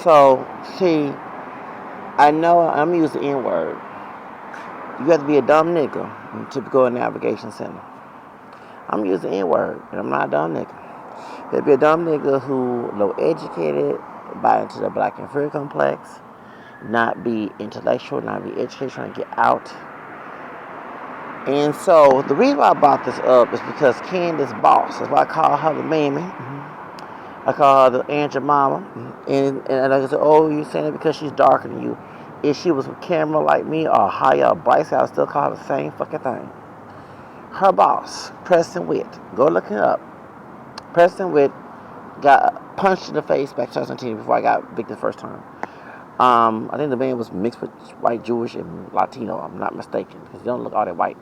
So, see, I know I'm using the N-word. You have to be a dumb nigga to go in the navigation center. I'm using the N-word, and I'm not a dumb nigga. You have to be a dumb nigga who low educated, buy into the black inferior complex, not be intellectual, not be educated, trying to get out. And so the reason why I brought this up is because Candace's boss, that's why I call her the mammy. I call her the Aunt Jemima. And I said, oh, you saying it because she's darker than you. If she was with camera like me or higher or Bryce, I would still call her the same fucking thing. Her boss, Preston Witt, go look him up. Preston Witt got punched in the face back in 2017 before I got victim the first time. I think the man was mixed with white, Jewish, and Latino. I'm not mistaken because he don't look all that white.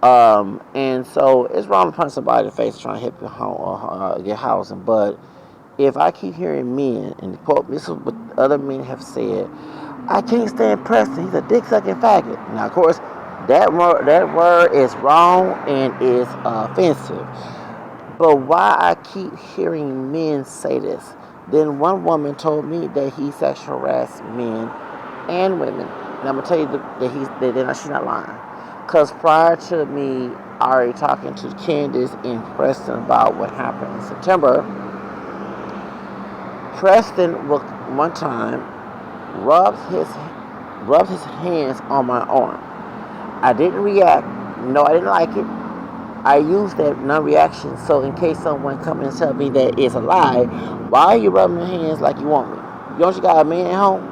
And so it's wrong to punch somebody in the face trying to help you home, get housing. But if I keep hearing men, and quote, this is what other men have said, I can't stand Preston. He's a dick-sucking faggot. Now, of course, that word is wrong and is offensive. But why I keep hearing men say this? Then one woman told me that he sexual harassed men and women. And I'm gonna tell you that she's not lying. Because prior to me already talking to Candace and Preston about what happened in September, Preston one time rubbed his hands on my arm. I didn't react. No, I didn't like it. I used that non-reaction so in case someone come and tell me that it's a lie, why are you rubbing your hands like you want me? Don't you got a man at home?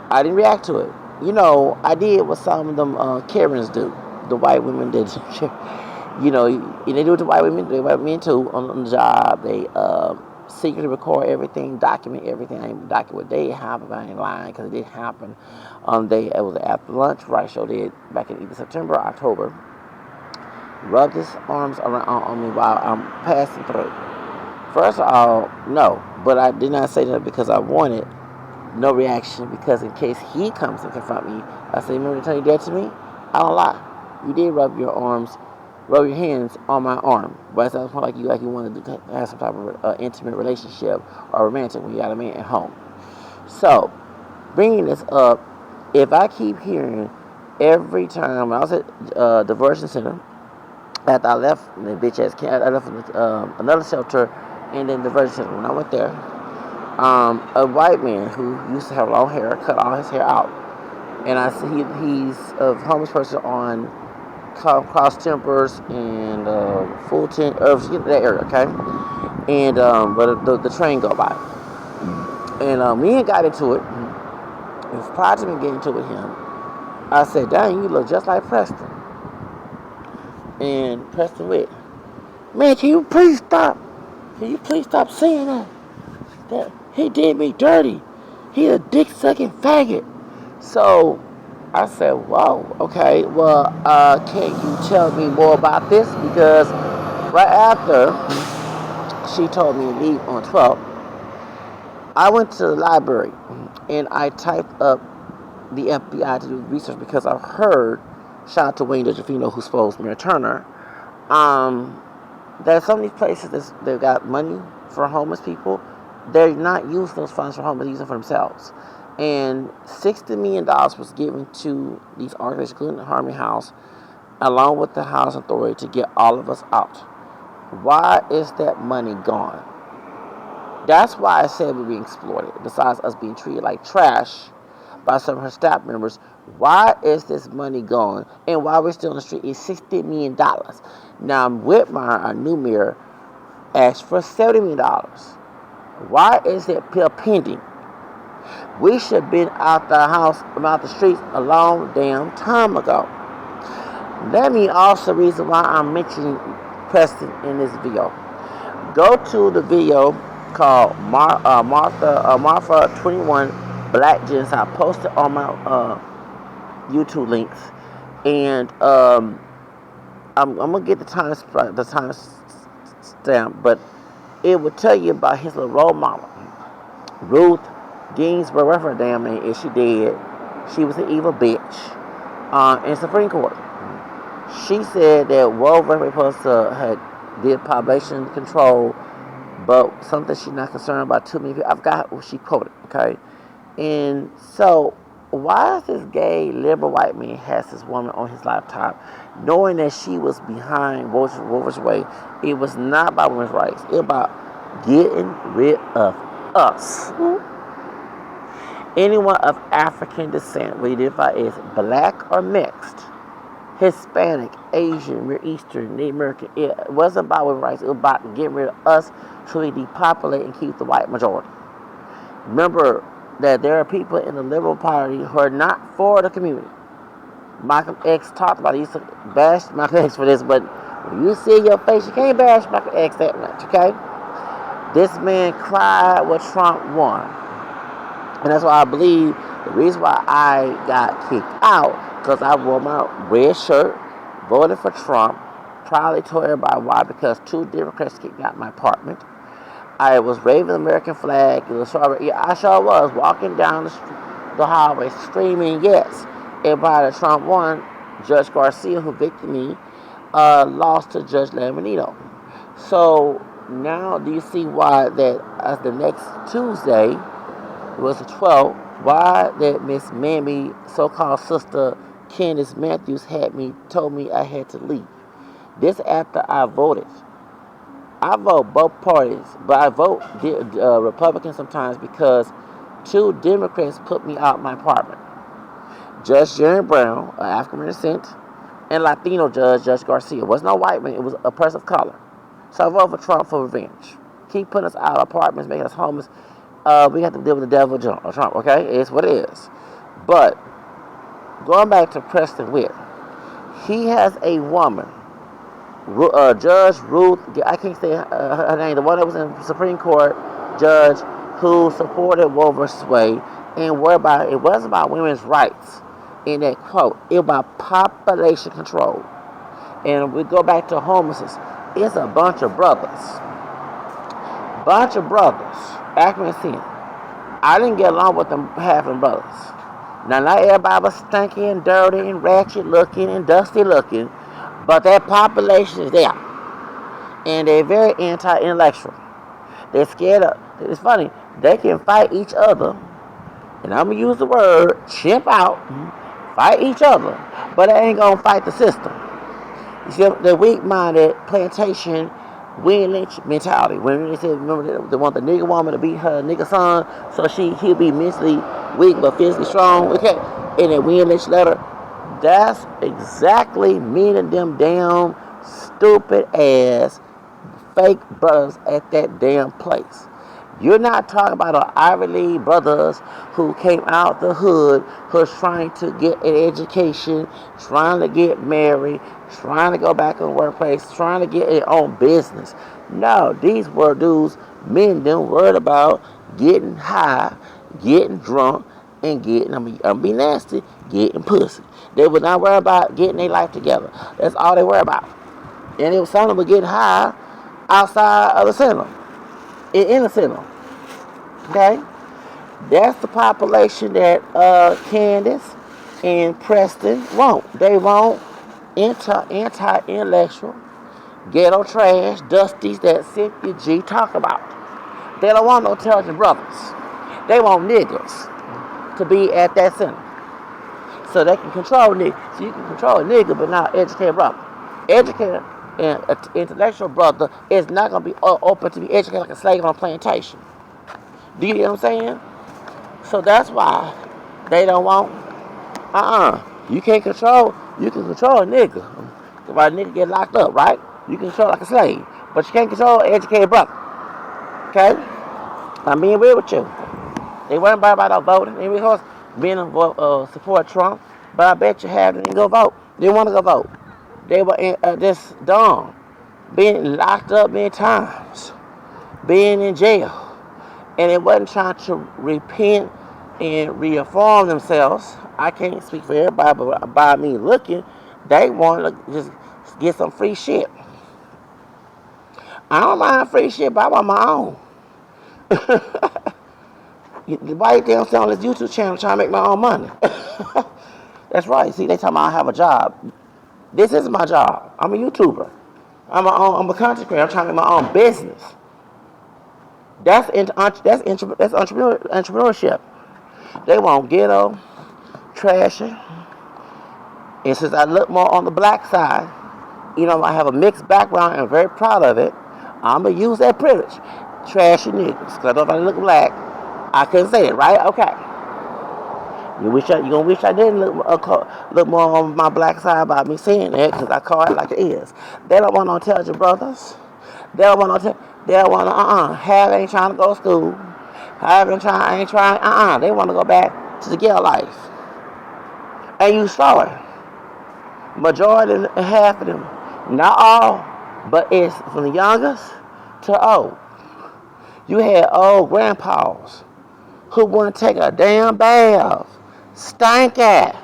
I didn't react to it. You know, I did what some of them Karens do. The white women did. You know, they do it to white women. The white men too on the job. They secretly record everything, document everything. I ain't document what they happen. I ain't lying because it did happen. It was after lunch. Right show did back in either September or October. Rubbed his arms around on me while I'm passing through. First of all, no, but I did not say that because I wanted no reaction, because in case he comes and confront me, I say, remember the time you did that to me? I don't lie. You did rub your hands on my arm, but it sounds more like you wanted to have some type of intimate relationship or romantic when you got a man at home. So, bringing this up, if I keep hearing every time I was at Diversion Center, after I left the bitch ass camp, I left another shelter and then Diversion Center. When I went there, a white man who used to have long hair cut all his hair out, and I see he's a homeless person on Cross Timbers and Fulton, that area, okay. And but the train go by, and me and got into it. And prior to me getting into it with him, I said, "Dang, you look just like Preston." And Preston went, "Man, can you please stop? Can you please stop saying that? That he did me dirty. He's a dick-sucking faggot." So I said, "Whoa, okay. Well, can you tell me more about this?" Because right after she told me to leave on 12th, I went to the library and I typed up the FBI to do research because I heard, shout out to Wayne DeGiofino, who spoke Mary Turner, that some of these places they've got money for homeless people, they're not using those funds for homeless, they're using them for themselves. And $60 million was given to these organizations, including the Harmony House, along with the Housing Authority, to get all of us out. Why is that money gone? That's why I said we're being exploited. Besides us being treated like trash by some of her staff members, why is this money gone? And why we're still on the street is $60 million. Now, Whitmire, our new mayor, asked for $70 million. Why is it still pending? We should have been out the house, out the streets a long damn time ago. Let me also reason why I'm mentioning Preston in this video. Go to the video called Martha 21 Black Gens. I posted on my YouTube links, and I'm gonna get the time stamp, but it will tell you about his little role model, Ruth Ginsburg. Whatever her damn name is, she dead. She was an evil bitch. In Supreme Court, she said that Roe v. Wade had did population control but something she's not concerned about too many people. I've got what she quoted, okay? And so, why is this gay liberal white man has this woman on his laptop, knowing that she was behind Roe's Way? It was not about women's rights. It was about getting rid of us. Anyone of African descent, we identify as black or mixed, Hispanic, Asian, Middle Eastern, Native American. It wasn't about women's rights. It was about getting rid of us so we depopulate and keep the white majority. Remember that there are people in the Liberal Party who are not for the community. Malcolm X talked about it. He used to bash Malcolm X for this, but when you see your face, you can't bash Malcolm X that much, okay? This man cried when Trump won. And that's why I believe the reason why I got kicked out, because I wore my red shirt, voted for Trump, probably told everybody why, because 2 Democrats kicked out my apartment. I was waving the American flag. It was I sure was walking down the hallway screaming yes. Everybody that Trump won, Judge Garcia, who evicted me, lost to Judge Lamanito. So now do you see why that the next Tuesday, it was the 12th, why that Miss Mammy, so-called sister Candace Matthews told me I had to leave. This after I voted. I vote both parties, but I vote Republican sometimes because 2 Democrats put me out my apartment. Judge Jerry Brown, an African descent, and Latino judge, Judge Garcia. It was no white man, it was a person of color. So I voted for Trump for revenge. Keep putting us out of apartments, making us homeless. We have to deal with the devil or Trump, okay? It's what it is. But going back to Preston Witt, he has a woman, Judge Ruth, I can't say her name, the one that was in the Supreme Court, judge who supported Roe vs. Wade, and it wasn't about women's rights in that quote. It was about population control. And we go back to homelessness. It's a bunch of brothers, African descent. I didn't get along with them half of them brothers. Now, not everybody was stinky and dirty and ratchet looking and dusty looking, but that population is there. And they're very anti-intellectual. They're scared of, it's funny, they can fight each other, and I'm going to use the word, chimp out, fight each other, but they ain't going to fight the system. You see, the weak-minded plantation, William Lynch mentality. When they said, remember, they want the nigger woman to beat her nigger son, so he'll be mentally weak but physically strong. Okay, in that William Lynch letter, that's exactly meaning them damn stupid ass fake brothers at that damn place. You're not talking about our Ivy League brothers who came out the hood, who's trying to get an education, trying to get married, trying to go back in the workplace, trying to get their own business. No, these were dudes, men, them worried about getting high, getting drunk, and getting, I'm gonna be nasty, getting pussy. They were not worried about getting their life together. That's all they worried about. And it was some of them were getting high outside of the center. In the center. Okay? That's the population that Candace and Preston want. They want anti-intellectual, ghetto trash, dusties that Cynthia G talk about. They don't want no intelligent brothers. They want niggas to be at that center. So they can control niggas. So you can control a nigga but not educated brother. Educated and an intellectual brother is not going to be open to be educated like a slave on a plantation. Do you get what I'm saying? So that's why they don't want, you can control a nigga. Why a nigga get locked up, right? You can control like a slave. But you can't control an educated brother. Okay? I'm being real with you. They weren't about no voting. They because being support Trump. But I bet you half didn't go vote. They want to go vote. They were just dumb. Being locked up many times. Being in jail. And they wasn't trying to repent and reform themselves. I can't speak for everybody, but by me looking, they want to just get some free shit. I don't mind free shit, but I want my own. Why you think I'm on this YouTube channel trying to make my own money? That's right. See, they talking about I have a job. This is my job. I'm a YouTuber. I'm a content creator. I'm trying to make my own business. That's entrepreneurship. They want ghetto, trashy, and since I look more on the black side, I have a mixed background and very proud of it. I'm gonna use that privilege. Trashy niggas, cause if I look black, I couldn't say it, right? Okay. You gonna wish I didn't look more on my black side by me saying that, cause I call it like it is. They don't want no intelligent brothers. They don't want no. They don't want Have ain't trying to go to school. Have ain't trying. They want to go back to the ghetto life. And you saw it. Majority, half of them, not all, but it's from the youngest to old. You had old grandpas who wouldn't take a damn bath, stank at,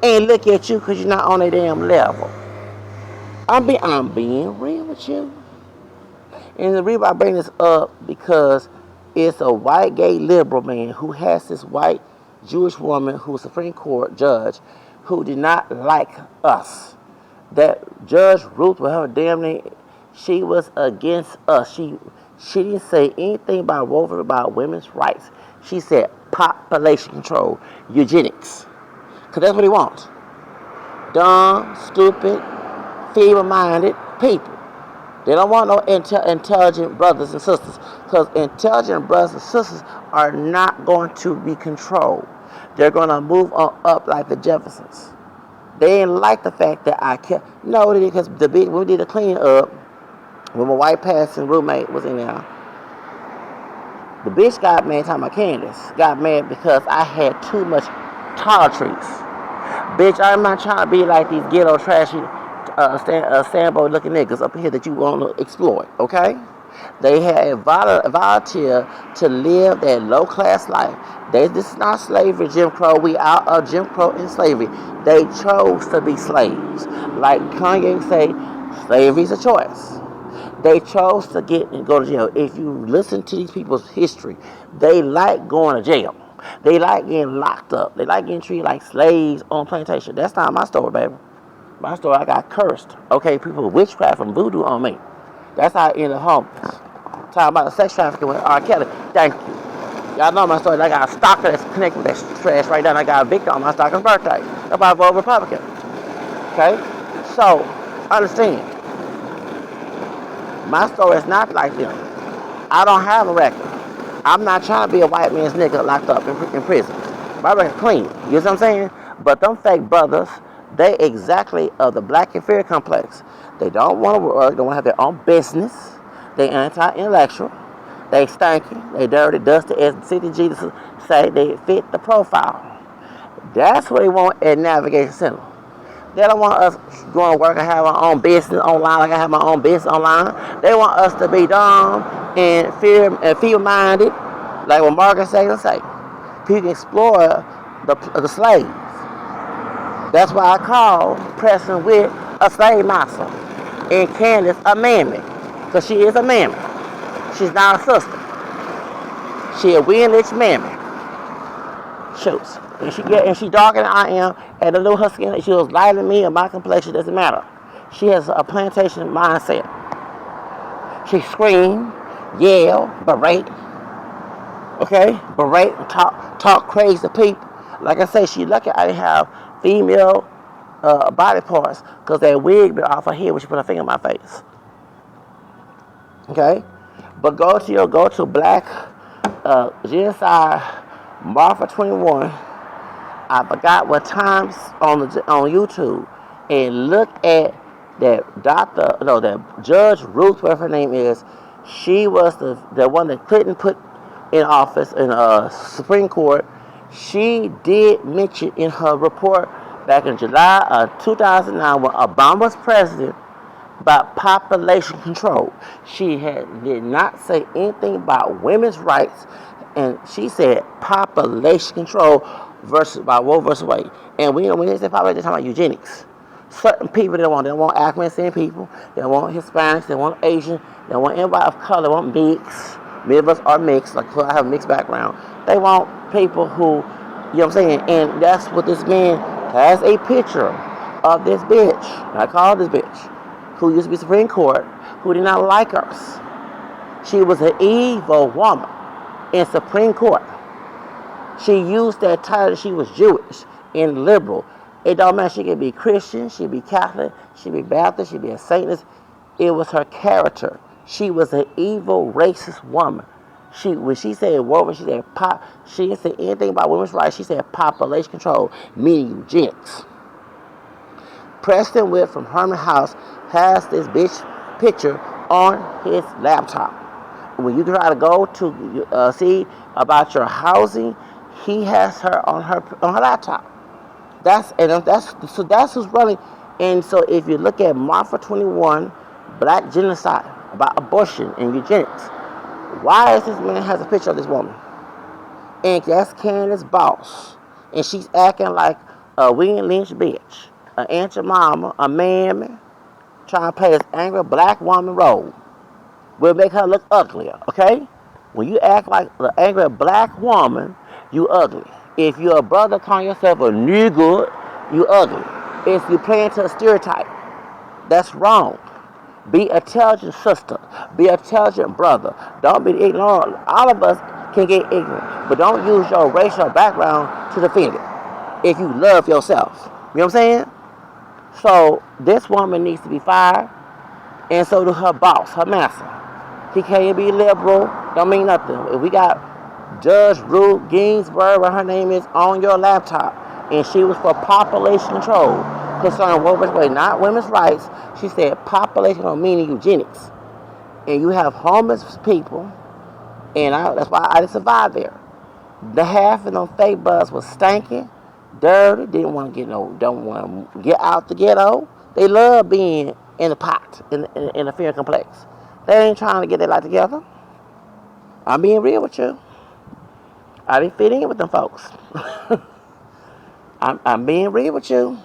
and look at you because you're not on a damn level. I'm being real with you. And the reason I bring this up because it's a white gay liberal man who has this white Jewish woman who's a Supreme Court judge who did not like us. That Judge Ruth, whatever damn name, she was against us. She didn't say anything about women's rights. She said population control, eugenics. Because that's what he wants. Dumb, stupid, feeble-minded people. They don't want no intelligent brothers and sisters. Because intelligent brothers and sisters are not going to be controlled. They're going to move on up like the Jeffersons. They didn't like the fact that I kept. No, because when we did the clean up, when my white passing roommate was in there, the bitch got mad, talking about Candace, got mad because I had too much toiletries. Bitch, I'm not trying to be like these ghetto trashy Sambo looking niggas up here that you want to exploit, okay? They had a volunteer to live that low class life. This is not slavery, Jim Crow. We out of Jim Crow and slavery. They chose to be slaves. Like Kanye say, slavery is a choice. They chose to go to jail. If you listen to these people's history, they like going to jail. They like getting locked up. They like getting treated like slaves on plantation. That's not my story, baby. My story, I got cursed. Okay, people with witchcraft and voodoo on me. That's how I ended up homeless. Talking about the sex trafficking with R. Kelly. Thank you. Y'all know my story. I got a stalker that's connected with that trash right now. And I got a victim on my stalker's birthday. That's why I vote Republican. Okay? So, understand. My story is not like them. I don't have a record. I'm not trying to be a white man's nigga locked up in prison. My record's clean. You know what I'm saying? But them fake brothers, they exactly of the black inferior complex. They don't want to work. They don't want to have their own business. They anti-intellectual. They stanky. They dirty, dusty, as CTG say they fit the profile. That's what they want at Navigation Center. They don't want us going to work and have our own business online like I have my own business online. They want us to be dumb and fear-minded, like what Margaret Sanger say. People can explore the slaves. That's why I call Preston with a slave master and Candace a mammy, because she is a mammy. She's not a sister. She a Winlich mammy. Shoots. And she darker than I am, and the little her skin, she was lighter than me, and my complexion doesn't matter. She has a plantation mindset. She scream, yell, berate. Okay? Berate, talk crazy to people. Like I say, she lucky I didn't have female body parts, because that wig been off her head when she put her finger in my face. Okay? But go to Black Genocide Marfa 21. I forgot what times on YouTube, and look at that Judge Ruth, whatever her name is. She was the one that Clinton put in office in Supreme Court. She did mention in her report back in July of 2009 when Obama was president about population control. She did not say anything about women's rights, and she said population control versus by Roe versus Wade. And when they say population, they're talking about eugenics. Certain people they want African people, they want Hispanics, they want Asian, they want anybody of color, they want mix. Many of us are mixed, like I have a mixed background. They want people who, you know what I'm saying, and that's what this man has a picture of this bitch, I call this bitch, who used to be Supreme Court, who did not like us. She was an evil woman in Supreme Court. She used that title. She was Jewish and liberal. It don't matter. She could be Christian. She could be Catholic. She could be Baptist. She could be a Satanist. It was her character. She was an evil, racist woman. When she said woman, she said She didn't say anything about women's rights. She said population control, meaning eugenics. Preston Witt from Herman House has this bitch picture on his laptop. When you try to go to see about your housing, he has her on her laptop. That's who's running. And so if you look at Marfa 21, Black Genocide, about abortion and eugenics, why is this man has a picture of this woman? And that's Candace's boss. And she's acting like a William Lynch bitch, an Aunt your mama, a man trying to play this angry black woman role. Will make her look uglier, okay? When you act like an angry black woman, you ugly. If you're a brother calling yourself a nigger, you ugly. If you play into a stereotype, that's wrong. Be an intelligent sister. Be an intelligent brother. Don't be ignorant. All of us can get ignorant, but don't use your racial background to defend it if you love yourself. You know what I'm saying? So this woman needs to be fired, and so do her boss, her master. He can't be liberal. Don't mean nothing. If we got Judge Ruth Ginsburg, what her name is, on your laptop, and she was for population control concerning women's rights, not women's rights. She said population control meaning eugenics. And you have homeless people, and that's why I didn't survive there. The half of them fake bus was stinking, dirty, don't want to get out the ghetto. They love being in the pot, in the fear complex. They ain't trying to get their life together. I'm being real with you. I didn't fit in with them folks. I'm being real with you.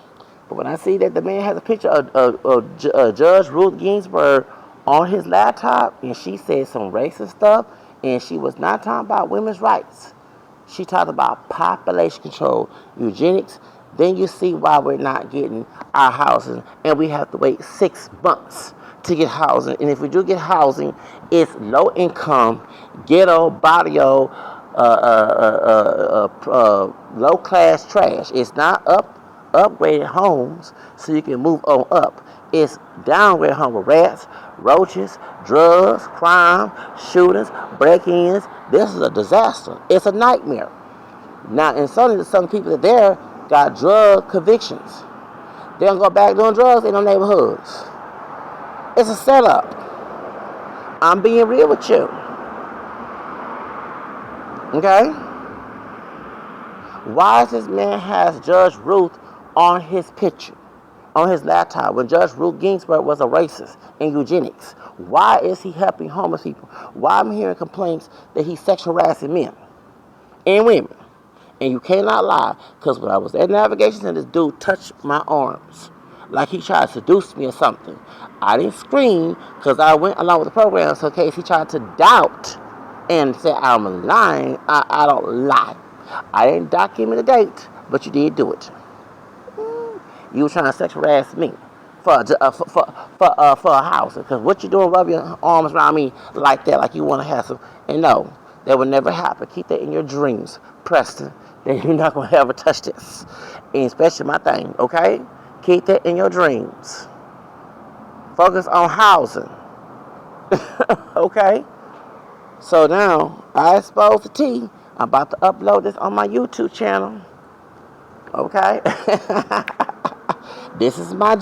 But when I see that the man has a picture of Judge Ruth Ginsburg on his laptop, and she said some racist stuff, and she was not talking about women's rights. She talked about population control, eugenics. Then you see why we're not getting our housing, and we have to wait 6 months to get housing. And if we do get housing, it's low income, ghetto, barrio, low class trash. It's not upgraded homes so you can move on up. It's downgraded homes with rats, roaches, drugs, crime, shootings, break-ins. This is a disaster. It's a nightmare. Now, and some people that there got drug convictions. They don't go back doing drugs in their neighborhoods. It's a setup. I'm being real with you. Okay? Why does this man has Judge Ruth on his picture, on his laptop, when Judge Ruth Ginsburg was a racist in eugenics? Why is he helping homeless people? Why am I hearing complaints that he's sexual harassing men and women? And you cannot lie, because when I was at navigation center, this dude touched my arms like he tried to seduce me or something. I didn't scream because I went along with the program, so in case he tried to doubt and say I'm lying, I don't lie. I didn't document the date, but you did do it. You were trying to sexual harass me for a house, because what you doing, rubbing your arms around me like that, like you want to have some, and no, that would never happen. Keep that in your dreams, Preston. That you're not gonna ever touch this, and especially my thing, okay? Keep that in your dreams. Focus on housing, okay? So now I exposed the tea. I'm about to upload this on my YouTube channel, okay? This is my